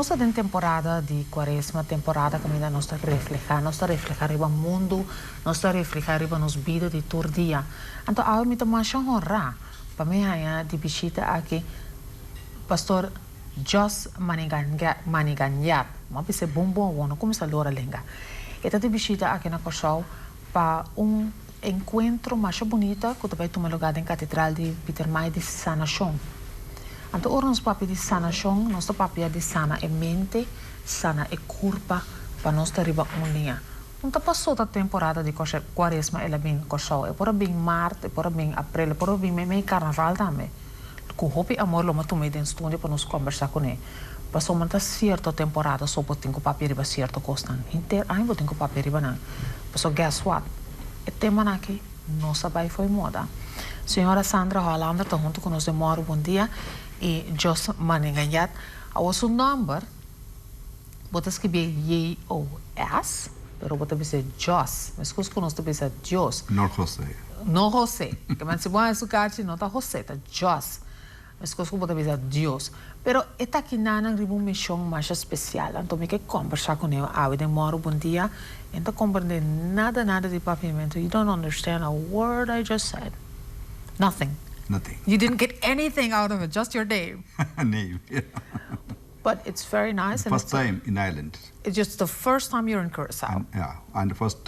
Nós estamos em temporada de quaresma, temporada que ainda nós estamos a reflejar o mundo, nós estamos a reflejar nos vidas de todo dia. Então, eu me tomo a honrar para mim de visita aqui, pastor Jos Maniyangat, mas pense bom, não começa a lora lenga. Esta de visita aqui na Curacao para encontro mais bonito que vai tomar lugar em Catedral de Peter Mai de Sanação. Então, ora nos papi de sanação, nosso papi é de sana e mente, sana e corpo, para nós ter linha. Não está passou a temporada de quaresma, ela bem Curacao, é por bem março, é por bem abril, é por bem meio carnaval também. Com hope amor, lo matumei dentro estúdio para nos conversar com ele. Passou uma certa temporada, só por ter papi riba certo costan. Inteiro, aí vou ter papi riba não. Passou guess what? O tema aqui, nossa bai foi moda. Senhora Sandra Hollander está junto conosco de moro, bom dia. E Jos Maniyangat, o seu número, você escreve J-O-S, pero você dizer Jos, mas escuta conosco dizer Jos. Não José. Não José, que mas se bom é sucate, não tá José, tá Jos. Mas escuta você dizer Dios. Pero esta aqui não riba uma missão mais especial, então me que conversar com ele, ah, de moro, bom dia, então compreender nada de papimento, you don't understand a word I just said. Nothing. Nothing. You didn't get anything out of it, just your name. Name, yeah. But it's very nice. First time in Ireland. It's just the first time you're in Curacao. And the first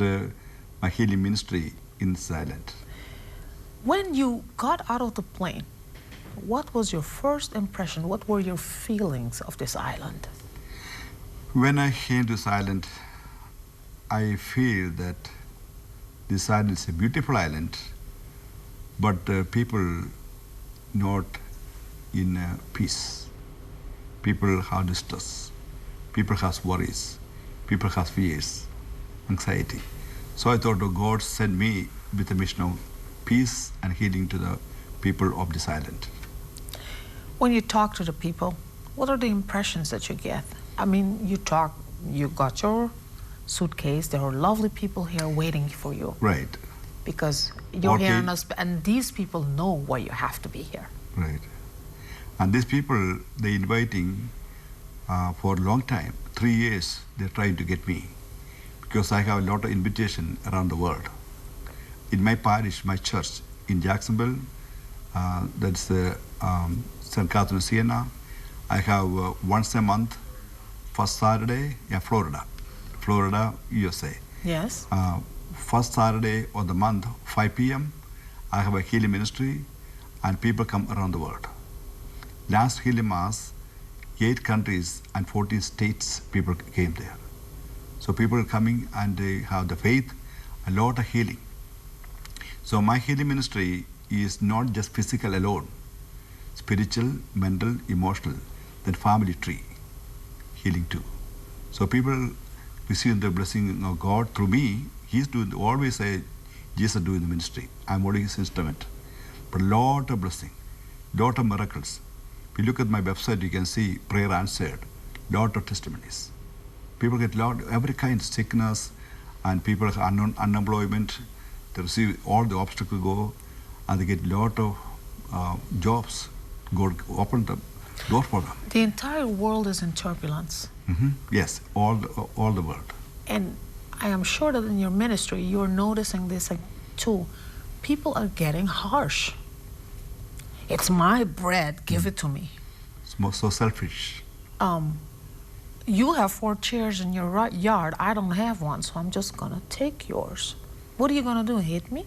my healing ministry in this island. When you got out of the plane, what was your first impression? What were your feelings of this island? When I came to this island, I feel that this island is a beautiful island, but people not in peace. People have distress. People have worries. People have fears, anxiety. So I thought God sent me with a mission of peace and healing to the people of this island. When you talk to the people, what are the impressions that you get? I mean, you got your suitcase, there are lovely people here waiting for you. Right. Because you're here on us, and these people know why you have to be here. Right. And these people, they're inviting for a long time, 3 years, they're trying to get me. Because I have a lot of invitation around the world. In my parish, my church in Jacksonville, that's St. Catherine Siena, I have once a month, first Saturday, Florida, USA. Yes. First Saturday of the month, 5 p.m., I have a healing ministry and people come around the world. Last healing mass, 8 countries and 14 states people came there. So people are coming and they have the faith, a lot of healing. So my healing ministry is not just physical alone, spiritual, mental, emotional, then family tree, healing too. So people receive the blessing of God through me. He's doing, always say, Jesus doing the ministry. I'm only his instrument. But lot of blessing, lot of miracles. If you look at my website, you can see prayer answered, lot of testimonies. People get every kind of sickness, and people have unemployment. They receive all the obstacles go, and they get lot of jobs. God opened the door for them. The entire world is in turbulence. Mm-hmm. Yes, all the world. And I am sure that in your ministry, you're noticing this too. People are getting harsh. It's my bread, give it to me. It's so selfish. You have 4 chairs in your yard. I don't have one, so I'm just gonna take yours. What are you gonna do, hit me?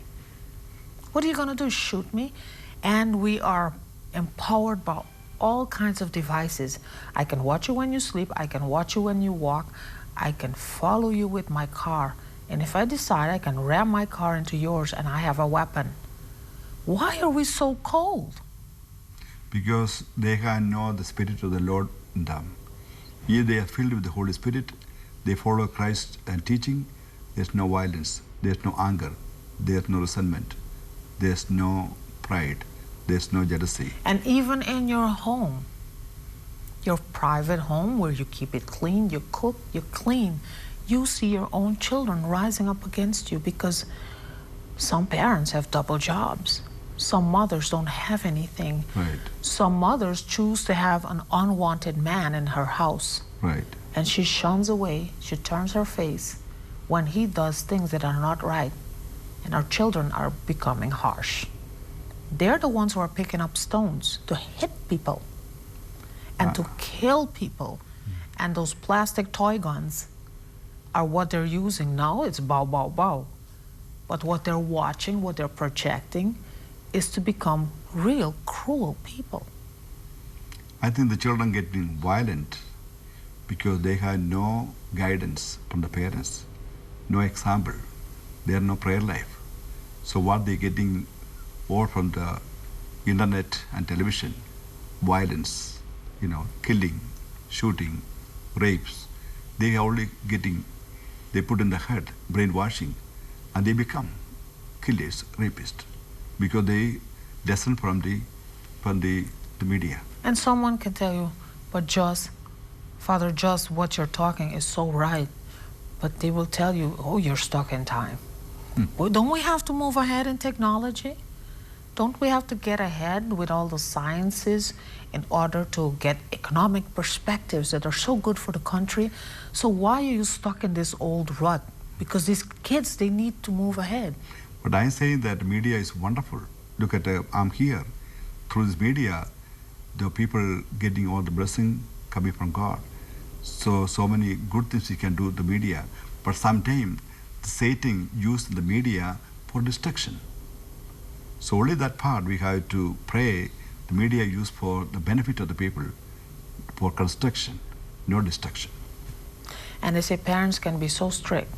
What are you gonna do, shoot me? And we are empowered by all kinds of devices. I can watch you when you sleep. I can watch you when you walk. I can follow you with my car. And if I decide, I can ram my car into yours and I have a weapon. Why are we so cold? Because they can know the Spirit of the Lord in them. If they are filled with the Holy Spirit, they follow Christ and teaching, there's no violence, there's no anger, there's no resentment, there's no pride, there's no jealousy. And even in your home, your private home where you keep it clean, you cook, you clean, you see your own children rising up against you because some parents have double jobs. Some mothers don't have anything. Right. Some mothers choose to have an unwanted man in her house. Right. And she shuns away, she turns her face when he does things that are not right. And our children are becoming harsh. They're the ones who are picking up stones to hit people and to kill people. And those plastic toy guns are what they're using now. It's bow, bow, bow. But what they're watching, what they're projecting, is to become real cruel people. I think the children getting violent because they have no guidance from the parents, no example. They have no prayer life. So what they're getting all from the internet and television, violence, killing, shooting, rapes, they are only getting, they put in the head, brainwashing, and they become killers, rapists, because they listen from the media. And someone can tell you, but Father Just, what you're talking is so right. But they will tell you, oh, you're stuck in time. Well, don't we have to move ahead in technology? Don't we have to get ahead with all the sciences in order to get economic perspectives that are so good for the country? So why are you stuck in this old rut? Because these kids, they need to move ahead. But I'm saying that media is wonderful. Look at, I'm here. Through this media, the people getting all the blessing coming from God. So many good things we can do with the media. But sometimes Satan used the media for destruction. So only that part we have to pray, the media used for the benefit of the people, for construction, no destruction. And they say parents can be so strict.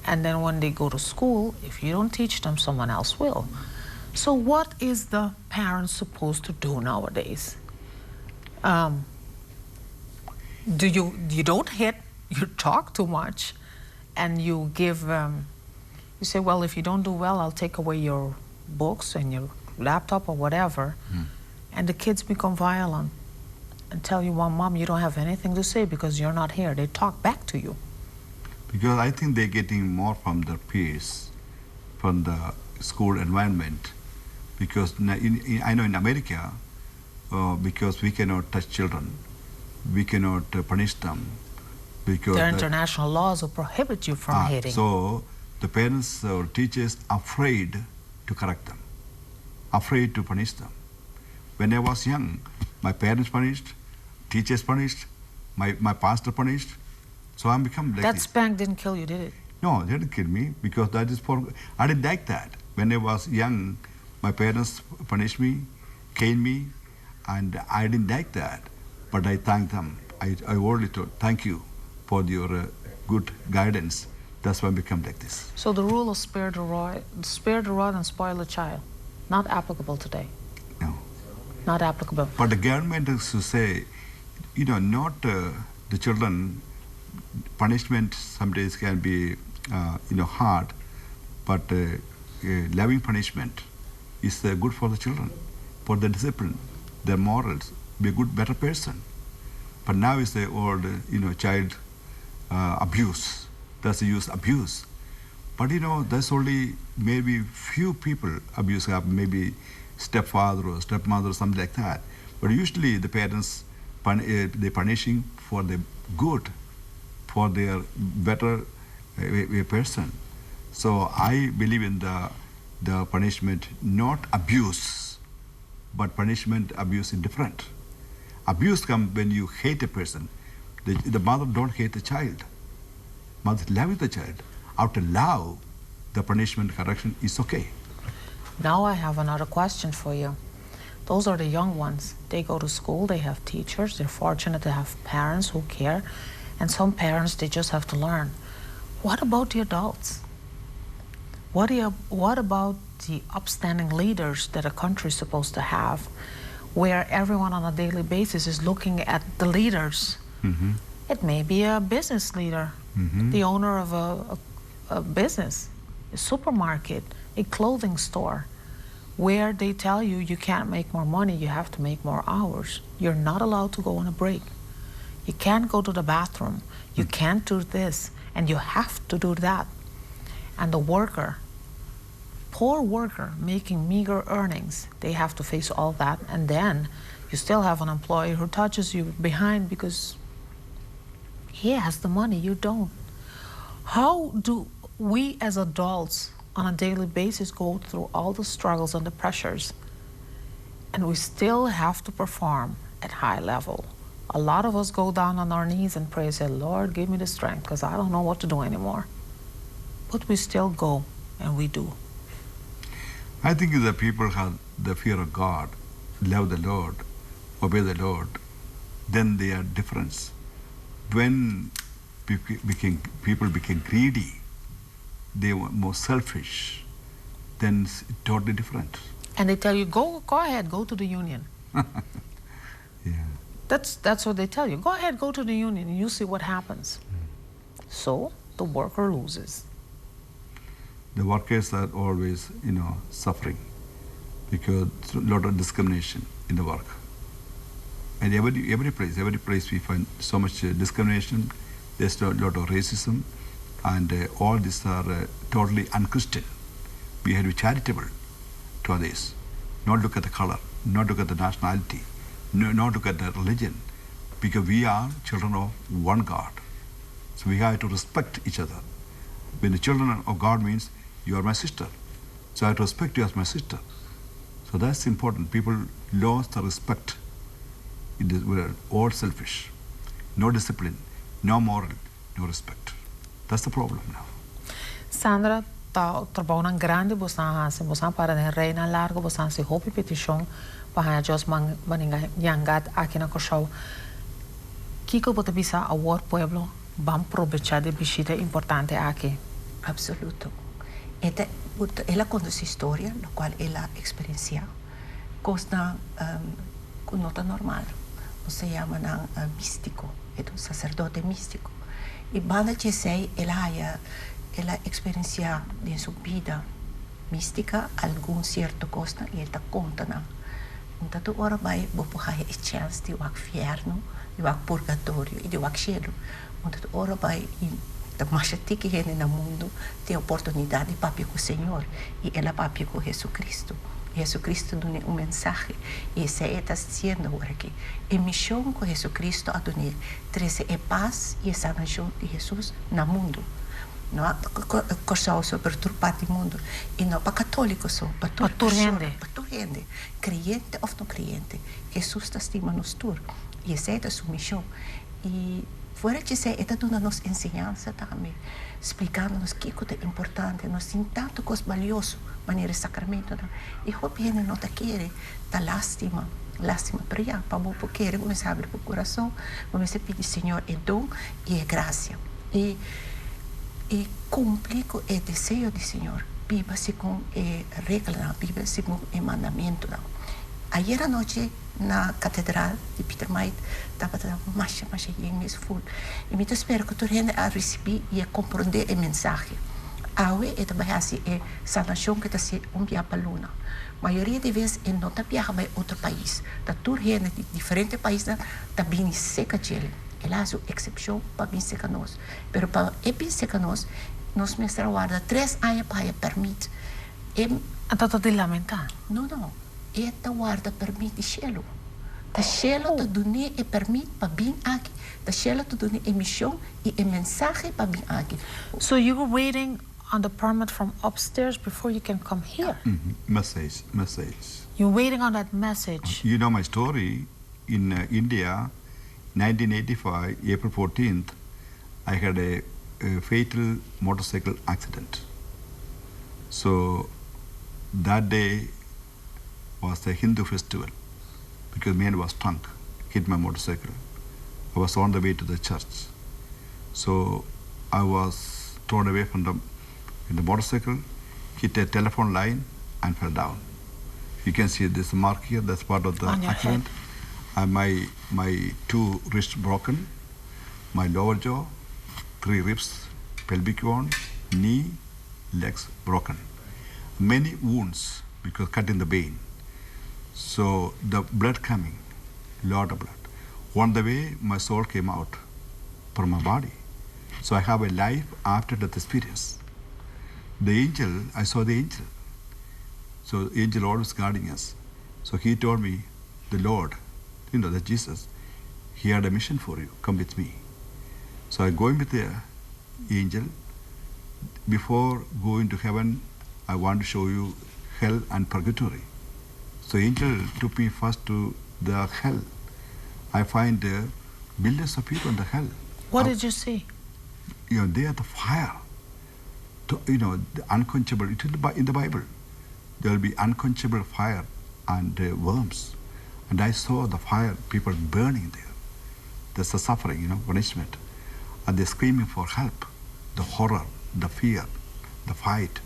And then when they go to school, if you don't teach them, someone else will. So what is the parent supposed to do nowadays? You don't hit, you talk too much, and you give, you say, well, if you don't do well, I'll take away your books and your laptop or whatever. And the kids become violent and tell you, well, Mom, you don't have anything to say because you're not here. They talk back to you. Because I think they're getting more from their peers, from the school environment. Because I know in America, because we cannot touch children, we cannot punish them. Because there are international laws that prohibit you from hitting. So the parents or teachers afraid to correct them, afraid to punish them. When I was young, my parents punished, teachers punished, my pastor punished. So I'm become like that this. spank didn't kill you, did it? No, they didn't kill me because that is for, I didn't like that. When I was young, my parents punished me, caned me, and I didn't like that. But I thanked them. I only told, thank you for your good guidance. That's why I become like this. So the rule of spare the rod and spoil the child, not applicable today. No. Not applicable. But the government is to say, not the children, punishment some days can be, hard, but loving punishment is good for the children, for the discipline, their morals, be a good, better person. But now is the old, child abuse. That's the use abuse. But there's only maybe few people abuse, maybe stepfather or stepmother or something like that. But usually the parents, they're punishing for the good, for their better person. So I believe in the punishment, not abuse, but punishment, abuse is different. Abuse comes when you hate a person. The mother don't hate the child. Mother loves the child. Out of love, the punishment correction is okay. Now I have another question for you. Those are the young ones. They go to school, they have teachers, they're fortunate to have parents who care, and some parents, they just have to learn. What about the adults? What about the upstanding leaders that a country is supposed to have, where everyone on a daily basis is looking at the leaders? Mm-hmm. It may be a business leader, the owner of a business, a supermarket, a clothing store, where they tell you you can't make more money, you have to make more hours. You're not allowed to go on a break. You can't go to the bathroom. You can't do this, and you have to do that. And the worker, poor worker making meager earnings, they have to face all that. And then you still have an employee who touches you behind because He has the money, you don't. How do we as adults on a daily basis go through all the struggles and the pressures, and we still have to perform at high level? A lot of us go down on our knees and pray, say, Lord, give me the strength, because I don't know what to do anymore. But we still go, and we do. I think if the people have the fear of God, love the Lord, obey the Lord, then they are different. When people became greedy, they were more selfish, then it's totally different. And they tell you, go ahead, go to the union. Yeah. That's what they tell you. Go ahead, go to the union, and you see what happens. So the worker loses. The workers are always, suffering because a lot of discrimination in the work. And every place we find so much discrimination. There's a lot of racism, and all these are totally unchristian. We have to be charitable to others, not look at the color, not look at the nationality, not look at the religion, because we are children of one God. So we have to respect each other. When the children of God means you are my sister, so I have to respect you as my sister. So that's important. People lost the respect. We're all selfish. No discipline, no moral, no respect. That's the problem now. Sandra, trabalho na grande, você para na reina largo, você se hopi petition, para just Maniyangat aqui na Curacao. Kiko bota bisa a war pueblo, bam aprovechar de visita importante aqui. Absoluto. Ela conta sua história, na qual ela experiencia, costa nota normal. Se chama místico, é um sacerdote místico. E banda que sei, ela experiencia em sua vida mística algum certo costa e ela conta na. Então tu ora vai bopuhar a chance de o inferno, de o purgatório e de o cielo. Então tu ora vai da machete que é no mundo tem oportunidade de papi com o Senhor e ela papi com Jesus Cristo. Jesus Cristo dá mensagem e se está dizendo agora que a missão com Jesus Cristo a dar trazer a paz e a sanação de Jesus no mundo. Não é só sobre toda parte do mundo e não para católicos só, para toda gente, crente ou não crente. Jesus está estimando nos todos e essa é a sua missão. E fora que se está dando nos ensinança também, explicando-nos o que é importante, nós temos tanto coisa valioso, maneira sacramento, e o que não está querendo, está lástima, para já, para o que quer, vamos abrir o coração, vamos pedir Senhor é dom e é graça, e cumprir com o desejo do Senhor, viva-se com a regra, viva-se com o mandamento. Ayer à noite, na catedral de Peter Maid, estava mais full. E me espero que toda gente a receber e a compreender a mensagem. Aue é também assim, é sanação que está se via para a luna. A maioria de vezes é não está viajar para outro país. Da toda gente de diferentes países está bem seca de ele. Ela é uma exceção para bem seca nós. Mas para bem seca nós mestra guarda 3 anos para permitir. Então está de lamentar? Não. Esta guarda permite cielo. Da cielo te dune e permite para vir aqui. Da cielo te dune a missão e a mensagem para vir aqui. So you were waiting on the permit from upstairs before you can come here? Message. You're waiting on that message. You know my story. In India, 1985, April 14th, I had a fatal motorcycle accident. So that day was the Hindu festival because man was drunk, hit my motorcycle. I was on the way to the church. So I was thrown away from the motorcycle, hit a telephone line and fell down. You can see this mark here, that's part of the accident. And my 2 wrists broken, my lower jaw, 3 ribs, pelvic bone, knee, legs broken. Many wounds because cut in the vein. So the blood coming, lot of blood. On the way, my soul came out from my body. So I have a life after death experience. The angel, I saw the angel. So the angel always guarding us. So he told me, the Lord, that Jesus, he had a mission for you, come with me. So I going with the angel. Before going to heaven, I want to show you hell and purgatory. So angel took me first to the hell. I find millions of people in the hell. What did you see? They are the fire. The unquenchable. It is in the Bible. There will be unquenchable fire and worms. And I saw the fire, people burning there. There's the suffering, punishment. And they're screaming for help. The horror, the fear, the fight.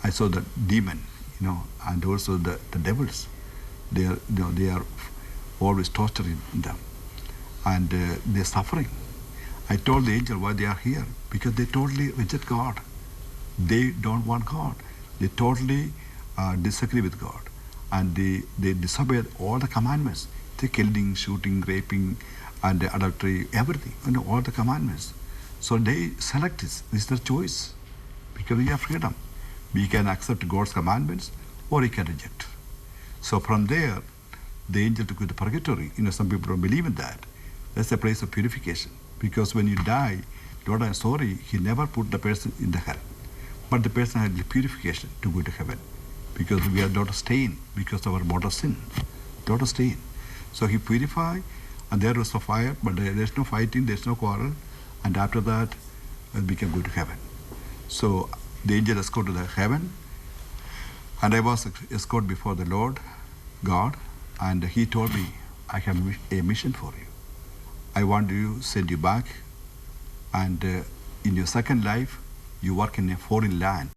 I saw the demon, and also the devils. They are always torturing them. And they're suffering. I told the angel why they are here. Because they totally reject God. They don't want God. They totally disagree with God. And they disobey all the commandments. They're killing, shooting, raping, and adultery, everything, all the commandments. So they select this. This is their choice. Because we have freedom. We can accept God's commandments or we can reject. So from there, the angel took you to purgatory. Some people don't believe in that. That's a place of purification. Because when you die, Lord, I'm sorry, He never put the person in the hell. But the person had the purification to go to heaven. Because we are not stained because of our mortal sin. Not stained. So He purified, and there was a fire, but there's no fighting, there's no quarrel. And after that, we can go to heaven. So the angel escorted to the heaven, and I was escorted before the Lord, God, and He told me, I have a mission for you. I want to send you back, and in your second life, you work in a foreign land.